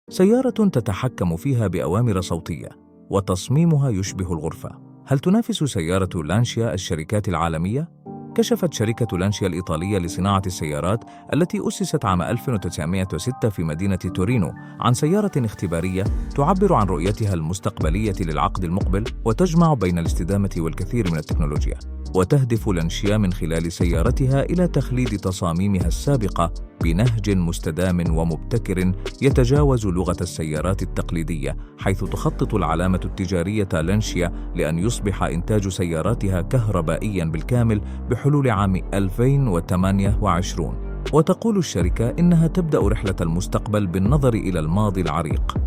سيارة تتحكم فيها بأوامر صوتية وتصميمها يشبه الغرفة. هل تنافس سيارة لانشيا الشركات العالمية؟ كشفت شركة لانشيا الإيطالية لصناعة السيارات التي أسست عام 1906 في مدينة تورينو عن سيارة اختبارية تعبر عن رؤيتها المستقبلية للعقد المقبل وتجمع بين الاستدامة والكثير من التكنولوجيا. وتهدف لانشيا من خلال سيارتها إلى تخليد تصاميمها السابقة بنهج مستدام ومبتكر يتجاوز لغة السيارات التقليدية، حيث تخطط العلامة التجارية لانشيا لأن يصبح إنتاج سياراتها كهربائياً بالكامل بحلول عام 2028. وتقول الشركة إنها تبدأ رحلة المستقبل بالنظر إلى الماضي العريق.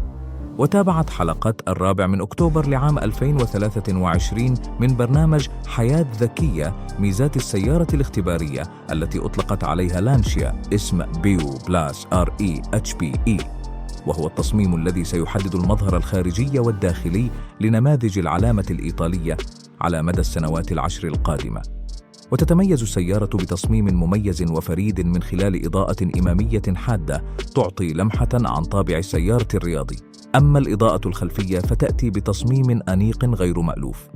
وتابعت حلقات 4 أكتوبر لعام 2023 من برنامج حياة ذكية ميزات السيارة الاختبارية التي أطلقت عليها لانشيا اسم بيو بلاس REHPE، وهو التصميم الذي سيحدد المظهر الخارجي والداخلي لنماذج العلامة الإيطالية على مدى السنوات العشر القادمة. وتتميز السيارة بتصميم مميز وفريد من خلال إضاءة إمامية حادة تعطي لمحة عن طابع السيارة الرياضي، أما الإضاءة الخلفية فتأتي بتصميم أنيق غير مألوف.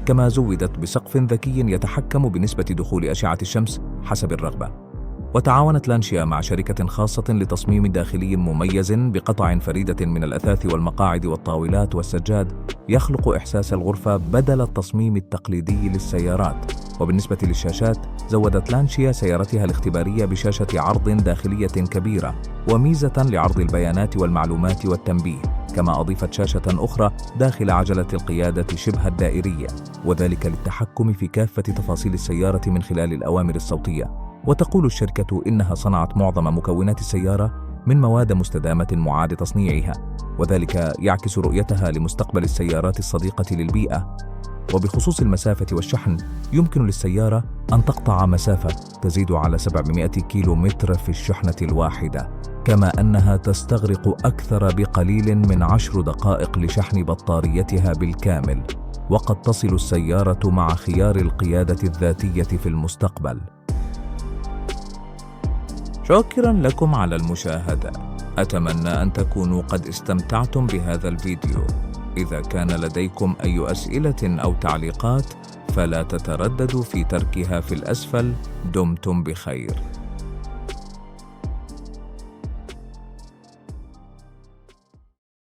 كما زودت بسقف ذكي يتحكم بنسبة دخول أشعة الشمس حسب الرغبة. وتعاونت لانشيا مع شركة خاصة لتصميم داخلي مميز بقطع فريدة من الأثاث والمقاعد والطاولات والسجاد يخلق إحساس الغرفة بدل التصميم التقليدي للسيارات. وبالنسبة للشاشات، زودت لانشيا سيارتها الاختبارية بشاشة عرض داخلية كبيرة وميزة لعرض البيانات والمعلومات والتنبيه، كما أضيفت شاشة أخرى داخل عجلة القيادة شبه الدائرية، وذلك للتحكم في كافة تفاصيل السيارة من خلال الأوامر الصوتية. وتقول الشركة إنها صنعت معظم مكونات السيارة من مواد مستدامة معاد تصنيعها، وذلك يعكس رؤيتها لمستقبل السيارات الصديقة للبيئة. وبخصوص المسافة والشحن، يمكن للسيارة أن تقطع مسافة تزيد على 700 كيلومتر في الشحنة الواحدة، كما أنها تستغرق أكثر بقليل من 10 دقائق لشحن بطاريتها بالكامل. وقد تصل السيارة مع خيار القيادة الذاتية في المستقبل. شكرا لكم على المشاهدة. أتمنى أن تكونوا قد استمتعتم بهذا الفيديو. إذا كان لديكم أي أسئلة أو تعليقات فلا تترددوا في تركها في الأسفل. دمتم بخير.